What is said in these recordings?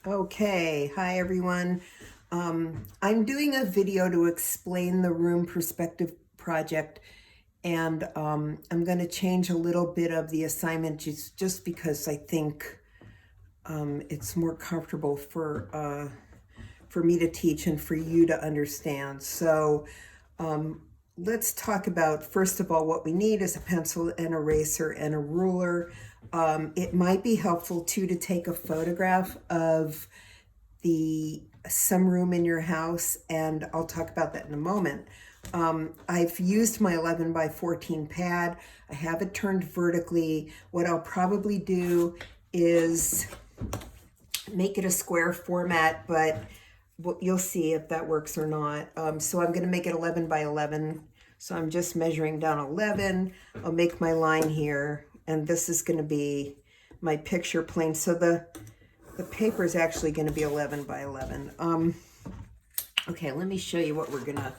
Okay, hi everyone. I'm doing a video to explain the room perspective project, and I'm going to change a little bit of the assignment just because I think it's more comfortable for me to teach and for you to understand. So let's talk about, first of all, what we need is a pencil, an eraser, and a ruler. It might be helpful too to take a photograph of some room in your house, and I'll talk about that in a moment. I've used my 11 by 14 pad. I have it turned vertically. What I'll probably do is make it a square format, but you'll see if that works or not. So I'm going to make it 11 by 11. So I'm just measuring down 11. I'll make my line here, and this is going to be my picture plane. So the paper is actually going to be 11 by 11. Okay, let me show you what we're going to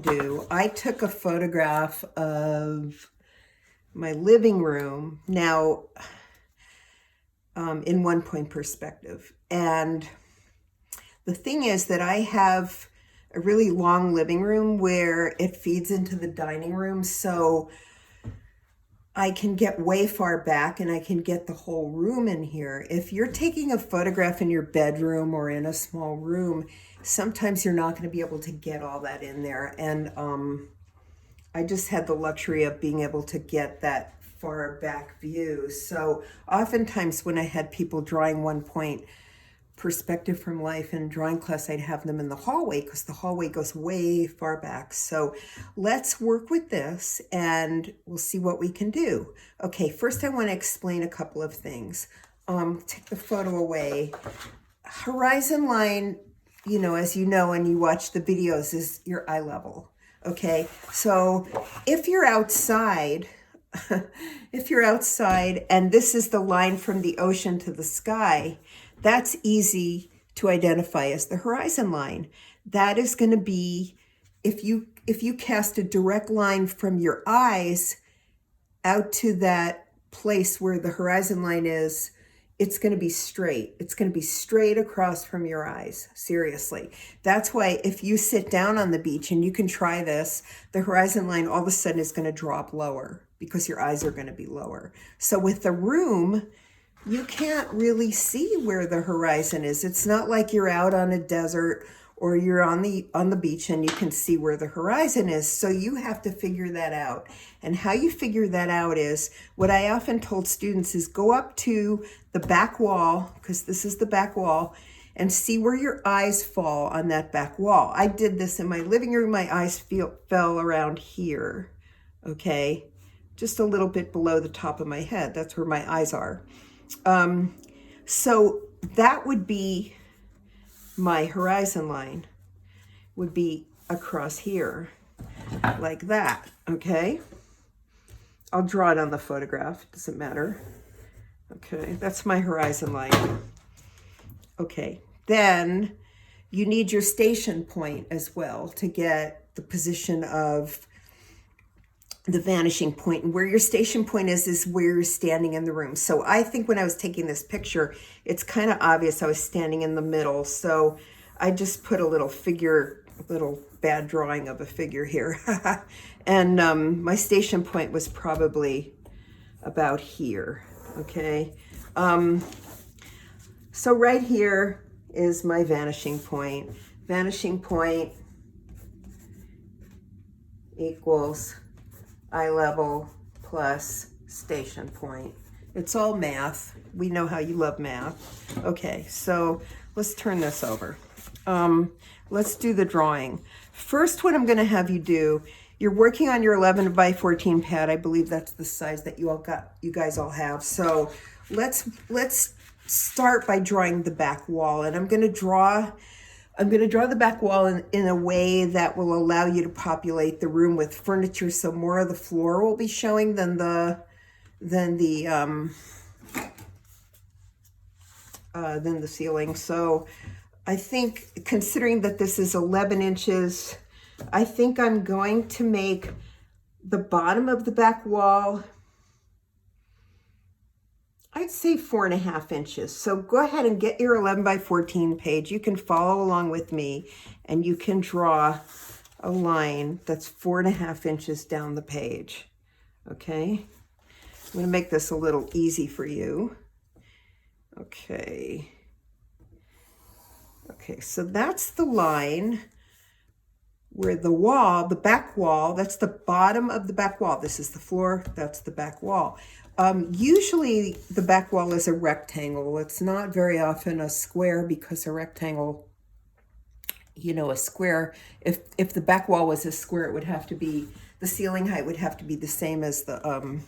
do. I took a photograph of my living room now in 1 point perspective. And the thing is that I have a really long living room where it feeds into the dining room. So I can get way far back and I can get the whole room in here. If you're taking a photograph in your bedroom or in a small room, sometimes you're not going to be able to get all that in there. And I just had the luxury of being able to get that far back view. So oftentimes when I had people drawing 1 point perspective from life in drawing class, I'd have them in the hallway because the hallway goes way far back. So let's work with this and we'll see what we can do. Okay, first I want to explain a couple of things. Take the photo away. Horizon line, as you know and you watch the videos, is your eye level. Okay, so if you're outside, and this is the line from the ocean to the sky, that's easy to identify as the horizon line. That is going to be, if you cast a direct line from your eyes out to that place where the horizon line is, it's going to be straight. It's going to be straight across from your eyes. Seriously. That's why if you sit down on the beach, and you can try this, the horizon line all of a sudden is going to drop lower because your eyes are going to be lower. So with the room, you can't really see where the horizon is. It's not like you're out on a desert or you're on the beach and you can see where the horizon is. So you have to figure that out. And how you figure that out is, what I often told students is, go up to the back wall, because this is the back wall, and see where your eyes fall on that back wall. I did this in my living room. My eyes fell around here, okay? Just a little bit below the top of my head. That's where my eyes are. So that would be my horizon line, would be across here, like that, okay? I'll draw it on the photograph, doesn't matter. Okay, that's my horizon line. Okay, then you need your station point as well to get the position of the vanishing point. And where your station point is where you're standing in the room. So I think when I was taking this picture, it's kind of obvious I was standing in the middle. So I just put a little bad drawing of a figure here. And my station point was probably about here, okay? So right here is my vanishing point. Vanishing point equals eye level plus station point. It's all math. We know how you love math. Okay, so let's turn this over. Let's do the drawing. First, what I'm going to have you do, you're working on your 11 by 14 pad. I believe that's the size that you guys all have. So let's start by drawing the back wall, and I'm going to draw the back wall in a way that will allow you to populate the room with furniture, so more of the floor will be showing than the ceiling. So I think, considering that this is 11 inches, I think I'm going to make the bottom of the back wall I'd say 4.5 inches. So go ahead and get your 11 by 14 page. You can follow along with me and you can draw a line that's 4.5 inches down the page. Okay. I'm going to make this a little easy for you. Okay. Okay, so that's the line where the wall, the back wall, that's the bottom of the back wall. This is the floor, that's the back wall. Usually the back wall is a rectangle. It's not very often a square because a rectangle, you know, a square, if the back wall was a square, it would have to be, the ceiling height would have to be the same as the,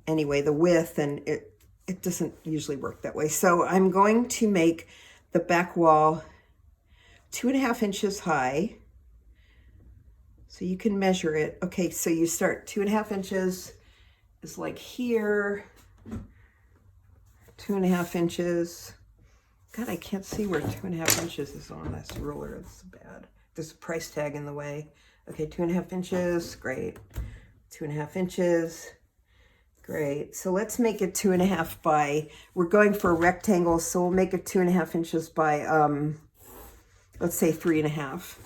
anyway, the width, and it doesn't usually work that way. So I'm going to make the back wall 2.5 inches high. So you can measure it. Okay, so you start 2.5 inches is like here, 2.5 inches. God, I can't see where 2.5 inches is on this ruler. It's bad. There's a price tag in the way. Okay, 2.5 inches, great. 2.5 inches, great. So let's make it 2.5 by, we're going for a rectangle, so we'll make it 2.5 inches by, let's say 3.5.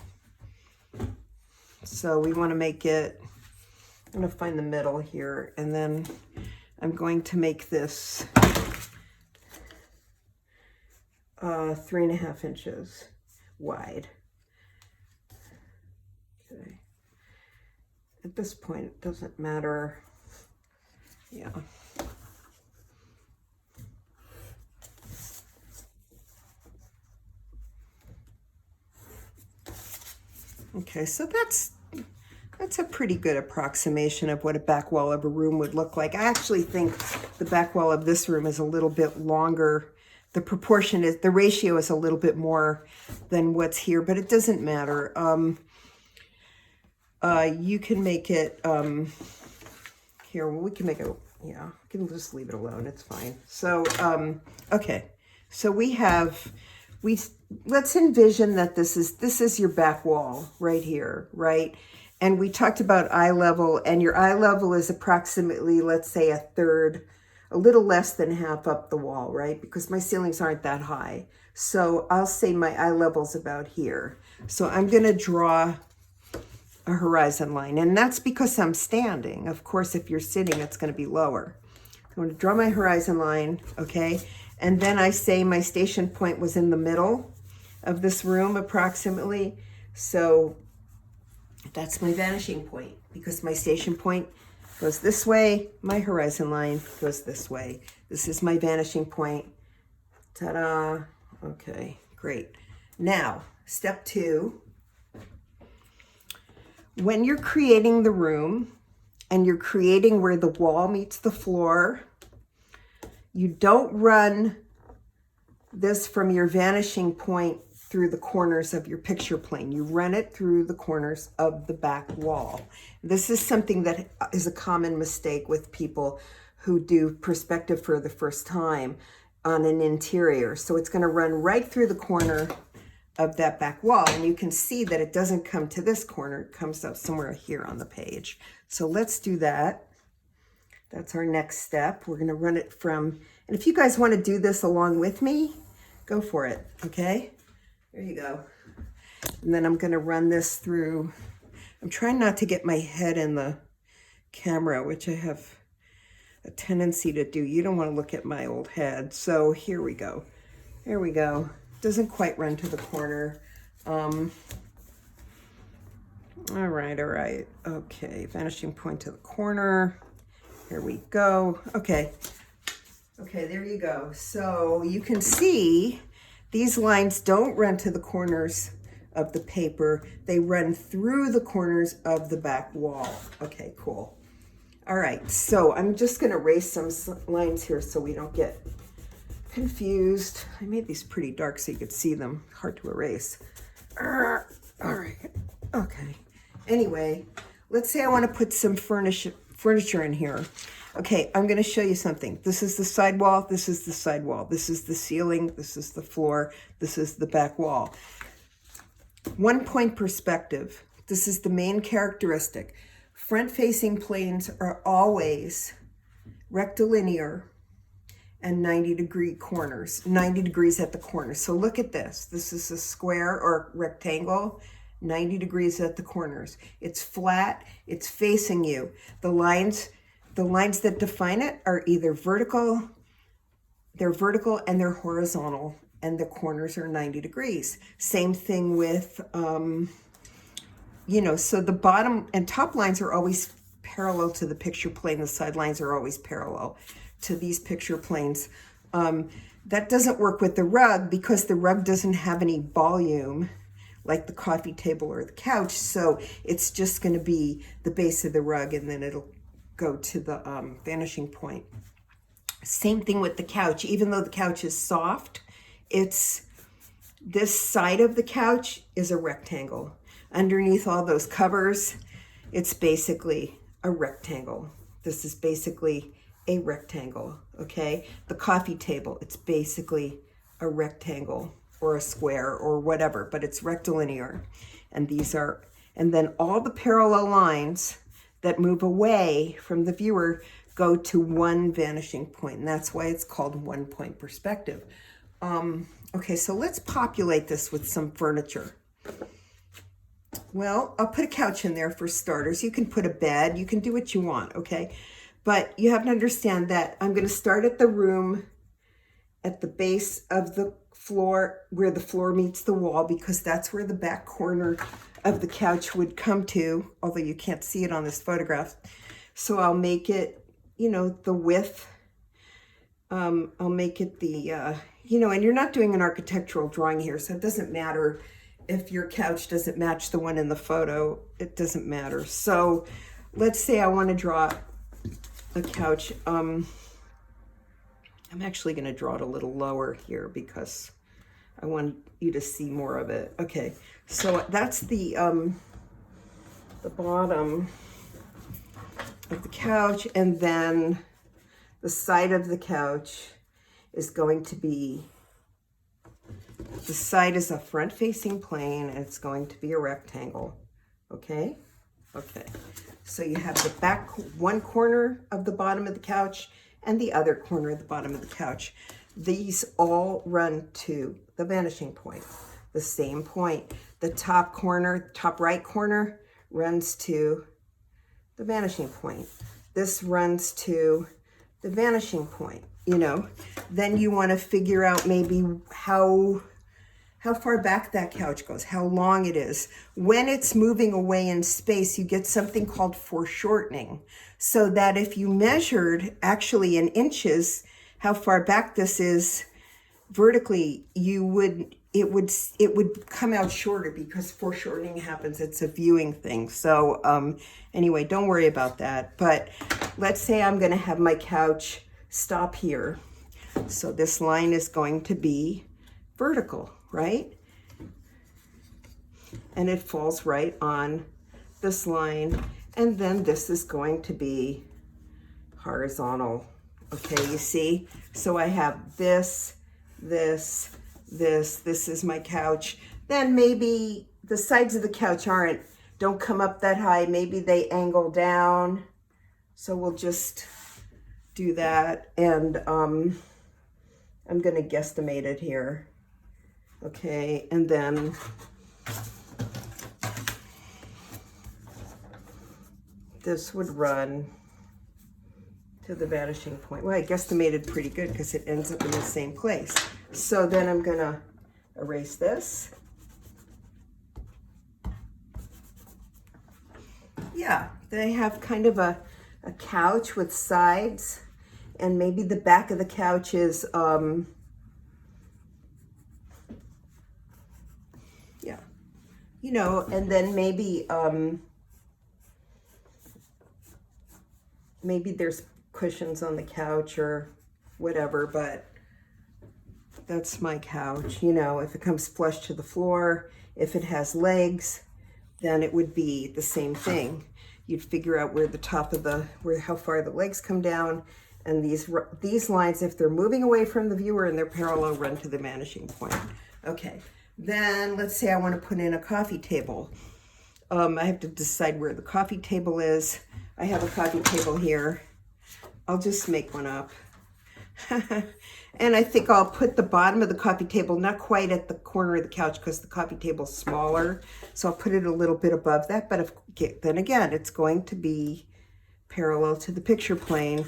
So we want to make it, I'm going to find the middle here, and then I'm going to make this 3.5 inches wide. Okay. At this point, it doesn't matter. Yeah. Okay, so that's a pretty good approximation of what a back wall of a room would look like. I actually think the back wall of this room is a little bit longer. The proportion is, the ratio is a little bit more than what's here, but it doesn't matter. You can make it, here, we can make it, yeah, we can just leave it alone, it's fine. So, okay, so let's envision that this is your back wall right here, right? And we talked about eye level, and your eye level is approximately, let's say, a third, a little less than half up the wall, right? Because my ceilings aren't that high. So I'll say my eye level's about here. So I'm going to draw a horizon line, and that's because I'm standing. Of course, if you're sitting, it's going to be lower. I'm going to draw my horizon line, okay? And then I say my station point was in the middle of this room approximately. So that's my vanishing point, because my station point goes this way, my horizon line goes this way. This is my vanishing point. Ta-da. Okay, great. Now, step 2. When you're creating the room and you're creating where the wall meets the floor, you don't run this from your vanishing point through the corners of your picture plane. You run it through the corners of the back wall. This is something that is a common mistake with people who do perspective for the first time on an interior. So it's going to run right through the corner of that back wall, and you can see that it doesn't come to this corner. It comes up somewhere here on the page. So let's do that. That's our next step. We're going to run it from, and if you guys want to do this along with me, go for it, okay? There you go. And then I'm going to run this through. I'm trying not to get my head in the camera, which I have a tendency to do. You don't want to look at my old head. So here we go. There we go. Doesn't quite run to the corner. All right. Okay, vanishing point to the corner. Here we go. Okay, there you go. So you can see these lines don't run to the corners of the paper. They run through the corners of the back wall. Okay, cool. All right, so I'm just gonna erase some lines here so we don't get confused. I made these pretty dark so you could see them. Hard to erase. All right, okay. Anyway, let's say I want to put some furniture in here. Okay, I'm going to show you something. This is the side wall. This is the side wall. This is the ceiling. This is the floor. This is the back wall. 1 point perspective. This is the main characteristic. Front-facing planes are always rectilinear, and 90-degree corners, 90 degrees at the corners. So look at this. This is a square or rectangle, 90 degrees at the corners. It's flat, it's facing you. The lines that define it are either vertical, they're vertical and they're horizontal, and the corners are 90 degrees. Same thing with, you know, so the bottom and top lines are always parallel to the picture plane. The side lines are always parallel to these picture planes. That doesn't work with the rug because the rug doesn't have any volume like the coffee table or the couch. So it's just going to be the base of the rug, and then it'll go to the vanishing point. Same thing with the couch. Even though the couch is soft, it's this side of the couch is a rectangle. Underneath all those covers, it's basically a rectangle. This is basically a rectangle, okay? The coffee table, it's basically a rectangle or a square or whatever, but it's rectilinear. And these are, and then all the parallel lines that move away from the viewer go to one vanishing point, and that's why it's called one-point perspective. Okay, so let's populate this with some furniture. Well, I'll put a couch in there for starters. You can put a bed, you can do what you want, okay? But you have to understand that I'm going to start at the room at the base of the floor, where the floor meets the wall, because that's where the back corner of the couch would come to, although you can't see it on this photograph. So I'll make it, you know, the width. I'll make it the, you know, and you're not doing an architectural drawing here, so it doesn't matter if your couch doesn't match the one in the photo. It doesn't matter. So let's say I want to draw a couch. I'm actually going to draw it a little lower here because I want you to see more of it. Okay, so that's the bottom of the couch, and then the side of the couch is going to be, the side is a front-facing plane, and it's going to be a rectangle. Okay? Okay. So you have the back one corner of the bottom of the couch and the other corner of the bottom of the couch. These all run to the vanishing point, the same point. The top corner, top right corner, runs to the vanishing point. This runs to the vanishing point, you know. Then you want to figure out maybe how far back that couch goes, how long it is. When it's moving away in space, you get something called foreshortening. So that if you measured actually in inches how far back this is vertically, it would come out shorter because foreshortening happens. It's a viewing thing. So anyway, don't worry about that. But let's say I'm going to have my couch stop here. So this line is going to be vertical, right? And it falls right on this line. And then this is going to be horizontal. Okay, you see? So I have this, this is my couch. Then maybe the sides of the couch don't come up that high. Maybe they angle down. So we'll just do that. And I'm going to guesstimate it here. Okay, and then this would run to the vanishing point. Well, I guesstimated pretty good because it ends up in the same place. So then I'm going to erase this. Yeah, they have kind of a couch with sides, and maybe the back of the couch is, yeah, you know, and then maybe, maybe there's cushions on the couch or whatever, but that's my couch. You know, if it comes flush to the floor, if it has legs, then it would be the same thing. You'd figure out where the top of how far the legs come down, and these lines, if they're moving away from the viewer and they're parallel, run to the vanishing point. Okay, then let's say I want to put in a coffee table. I have to decide where the coffee table is. I have a coffee table here. I'll just make one up. And I think I'll put the bottom of the coffee table not quite at the corner of the couch because the coffee table's smaller. So I'll put it a little bit above that. But then again, it's going to be parallel to the picture plane.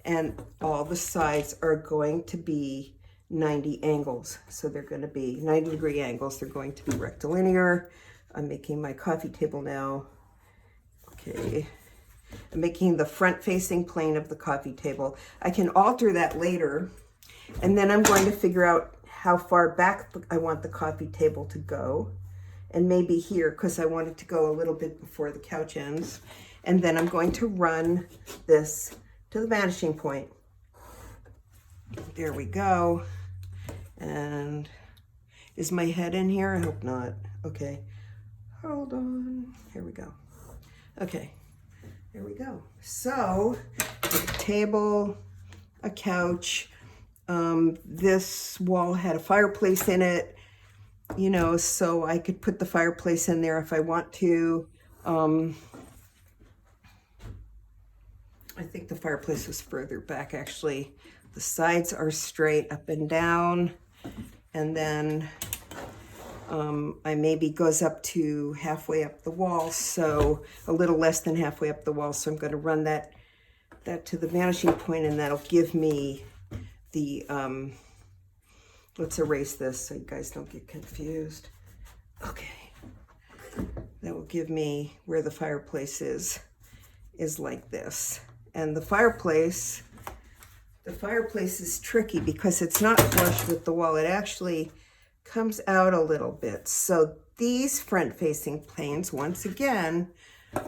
And all the sides are going to be 90 angles. So they're going to be 90-degree angles. They're going to be rectilinear. I'm making my coffee table now. Okay. I'm making the front-facing plane of the coffee table. I can alter that later. And then I'm going to figure out how far back I want the coffee table to go. And maybe here, because I want it to go a little bit before the couch ends. And then I'm going to run this to the vanishing point. There we go. And is my head in here? I hope not. Okay. Hold on. Here we go. Okay. There we go. So, a table, a couch. This wall had a fireplace in it, you know, so I could put the fireplace in there if I want to. I think the fireplace was further back, actually. The sides are straight up and down, and then I maybe goes up to halfway up the wall, so a little less than halfway up the wall. So I'm going to run that to the vanishing point, and that'll give me the, let's erase this so you guys don't get confused. Okay. That will give me where the fireplace is like this. And the fireplace is tricky because it's not flush with the wall. It actually comes out a little bit. So these front-facing planes, once again,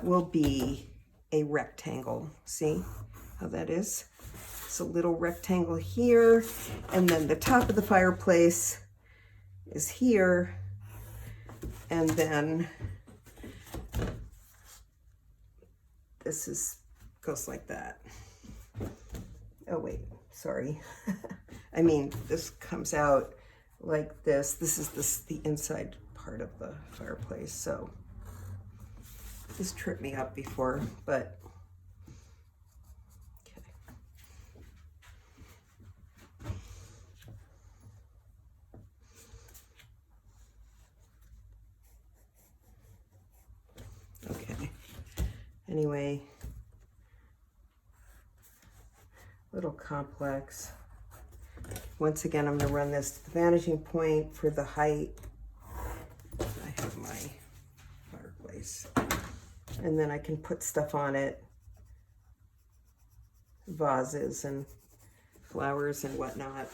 will be a rectangle. See how that is? It's a little rectangle here, and then the top of the fireplace is here, and then this goes like that. Oh wait, sorry. I mean, this comes out like this. This is the inside part of the fireplace. So this tripped me up before, but okay. Anyway, little complex. Once again, I'm going to run this to the vanishing point for the height. I have my fireplace. And then I can put stuff on it. Vases and flowers and whatnot.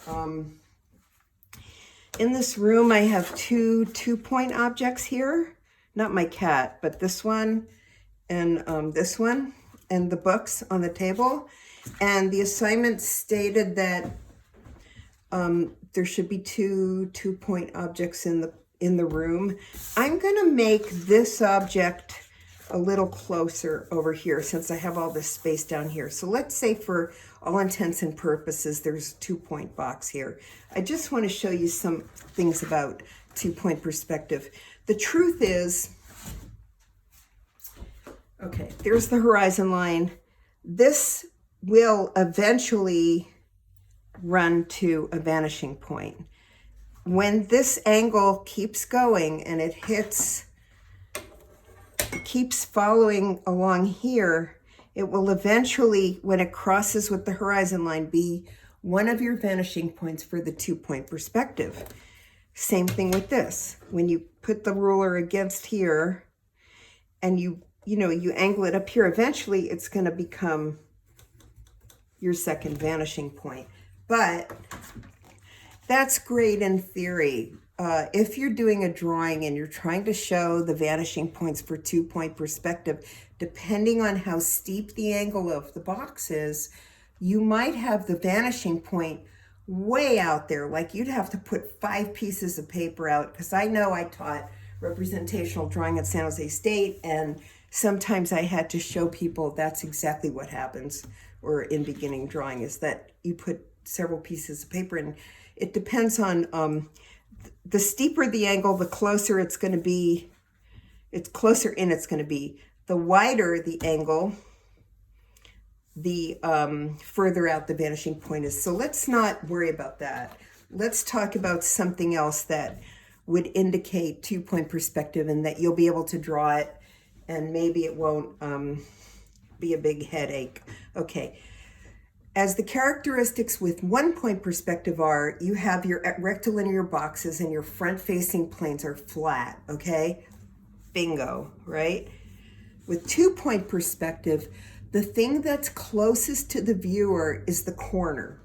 In this room, I have two-point objects here. Not my cat, but this one and this one, and the books on the table. And the assignment stated that there should be two-point objects in the room. I'm going to make this object a little closer over here since I have all this space down here. So let's say for all intents and purposes, there's a 2-point box here. I just want to show you some things about 2-point perspective. The truth is, okay, there's the horizon line. This will eventually run to a vanishing point. When this angle keeps going and it keeps following along here, it will eventually, when it crosses with the horizon line, be one of your vanishing points for the 2-point perspective. Same thing with this. When you put the ruler against here and you angle it up here, eventually it's going to become your second vanishing point. But that's great in theory. If you're doing a drawing and you're trying to show the vanishing points for 2-point perspective, depending on how steep the angle of the box is, you might have the vanishing point way out there. Like you'd have to put 5 pieces of paper out, because I know I taught representational drawing at San Jose State, and sometimes I had to show people that's exactly what happens, or in beginning drawing, is that you put several pieces of paper, and it depends on the steeper the angle, the closer it's going to be. It's closer in it's going to be. The wider the angle, the further out the vanishing point is. So let's not worry about that. Let's talk about something else that would indicate 2-point perspective and that you'll be able to draw it and maybe it won't be a big headache. Okay. As the characteristics with 1-point perspective are, you have your rectilinear boxes and your front-facing planes are flat, okay? Bingo, right? With 2-point perspective, the thing that's closest to the viewer is the corner,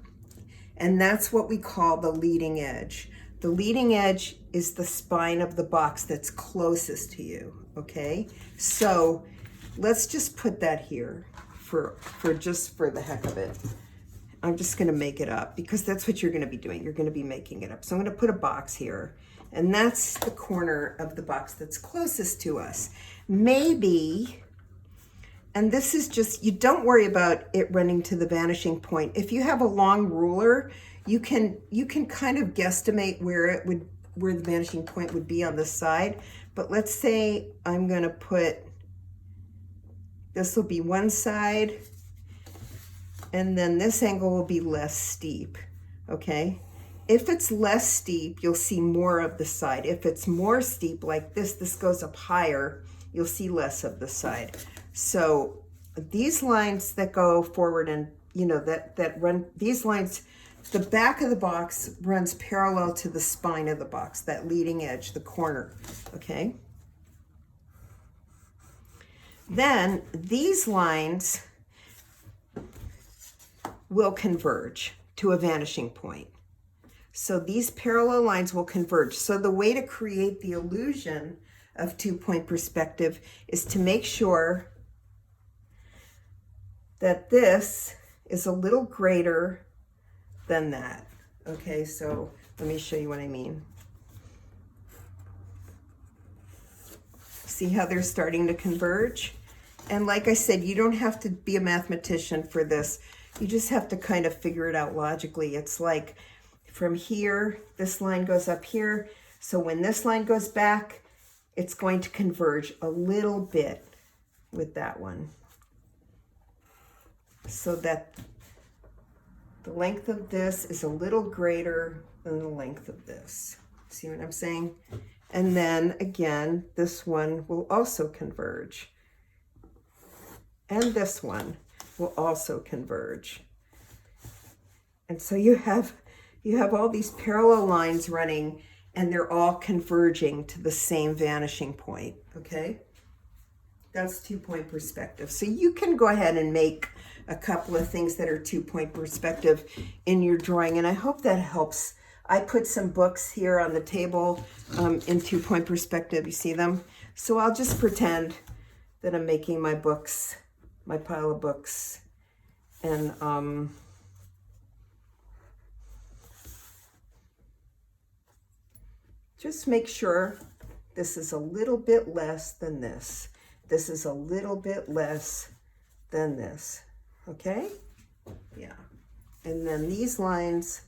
and that's what we call the leading edge. The leading edge is the spine of the box that's closest to you, okay? So let's just put that here for the heck of it. I'm just going to make it up because that's what you're going to be doing. You're going to be making it up. So I'm going to put a box here, and that's the corner of the box that's closest to us. Maybe, and this is just, you don't worry about it running to the vanishing point. If you have a long ruler, you can kind of guesstimate where the vanishing point would be on this side. But let's say I'm going to put, this will be one side, and then this angle will be less steep, okay? If it's less steep, you'll see more of the side. If it's more steep like this goes up higher, you'll see less of the side. So these lines that go forward and, you know, that run, these lines, the back of the box runs parallel to the spine of the box, that leading edge, the corner, okay? Then these lines will converge to a vanishing point. So these parallel lines will converge. So the way to create the illusion of 2-point perspective is to make sure that this is a little greater than that. Okay, so let me show you what I mean. See how they're starting to converge? And like I said, you don't have to be a mathematician for this. You just have to kind of figure it out logically. It's like from here, this line goes up here. So when this line goes back, it's going to converge a little bit with that one. So that the length of this is a little greater than the length of this. See what I'm saying? And then again, this one will also converge. And this one will also converge. And so you have all these parallel lines running and they're all converging to the same vanishing point, okay? That's 2-point perspective. So you can go ahead and make a couple of things that are 2-point perspective in your drawing, and I hope that helps. I put some books here on the table in 2-point perspective. You see them? So I'll just pretend that I'm making my books, my pile of books, and just make sure this is a little bit less than this. This is a little bit less than this, okay? Yeah. And then these lines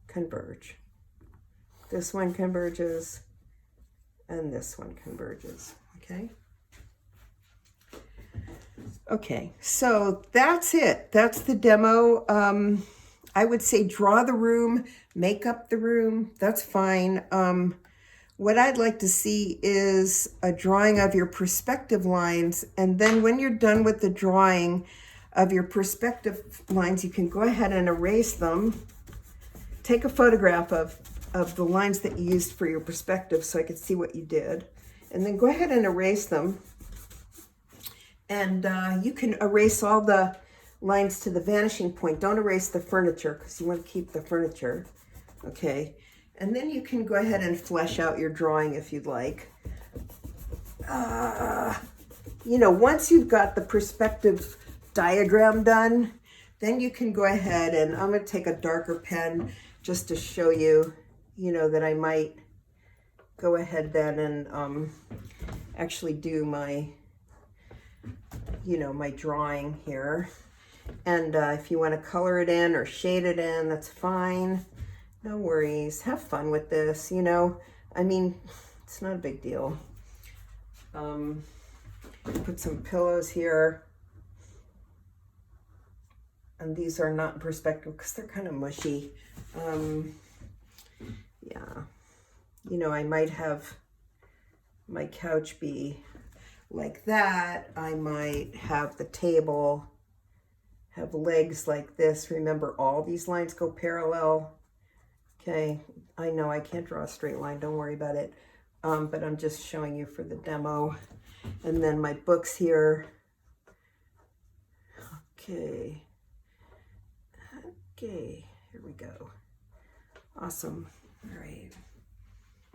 converge. This one converges, and this one converges, okay? Okay, so that's it. That's the demo. I would say draw the room, make up the room. That's fine. What I'd like to see is a drawing of your perspective lines. And then when you're done with the drawing of your perspective lines, you can go ahead and erase them. Take a photograph of the lines that you used for your perspective so I could see what you did. And then go ahead and erase them. And you can erase all the lines to the vanishing point. Don't erase the furniture because you want to keep the furniture. Okay. And then you can go ahead and flesh out your drawing if you'd like. You know, once you've got the perspective diagram done, then you can go ahead and I'm going to take a darker pen just to show you, you know, that I might go ahead then and actually do my, you know, my drawing here. And if you want to color it in or shade it in, that's fine. No worries. Have fun with this, you know. I mean, it's not a big deal. Put some pillows here. And these are not in perspective because they're kind of mushy. Yeah, you know, I might have my couch be like that. I might have the table have legs like this. Remember, all these lines go parallel. Okay, I know I can't draw a straight line, don't worry about it. But I'm just showing you for the demo. And then my books here. Okay, here we go. Awesome. All right.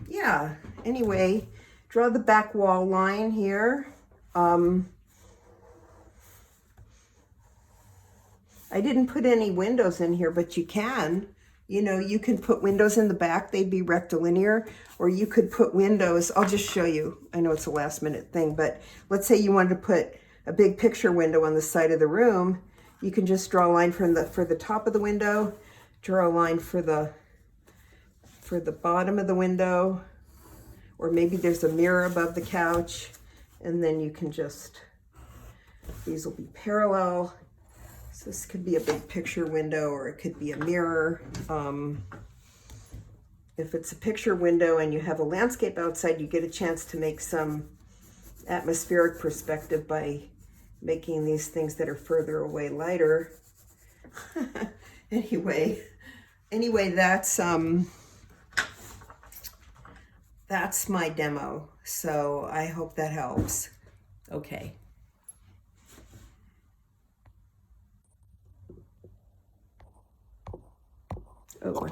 Yeah, anyway, draw the back wall line here. I didn't put any windows in here, but you can. You know, you can put windows in the back. They'd be rectilinear, or you could put windows. I'll just show you. I know it's a last minute thing, but let's say you wanted to put a big picture window on the side of the room. You can just draw a line for the top of the window, draw a line for the bottom of the window, or maybe there's a mirror above the couch, and then you can just, these will be parallel. So this could be a big picture window, or it could be a mirror. If it's a picture window and you have a landscape outside, you get a chance to make some atmospheric perspective by making these things that are further away lighter. Anyway, that's my demo. So I hope that helps. Okay. Oh,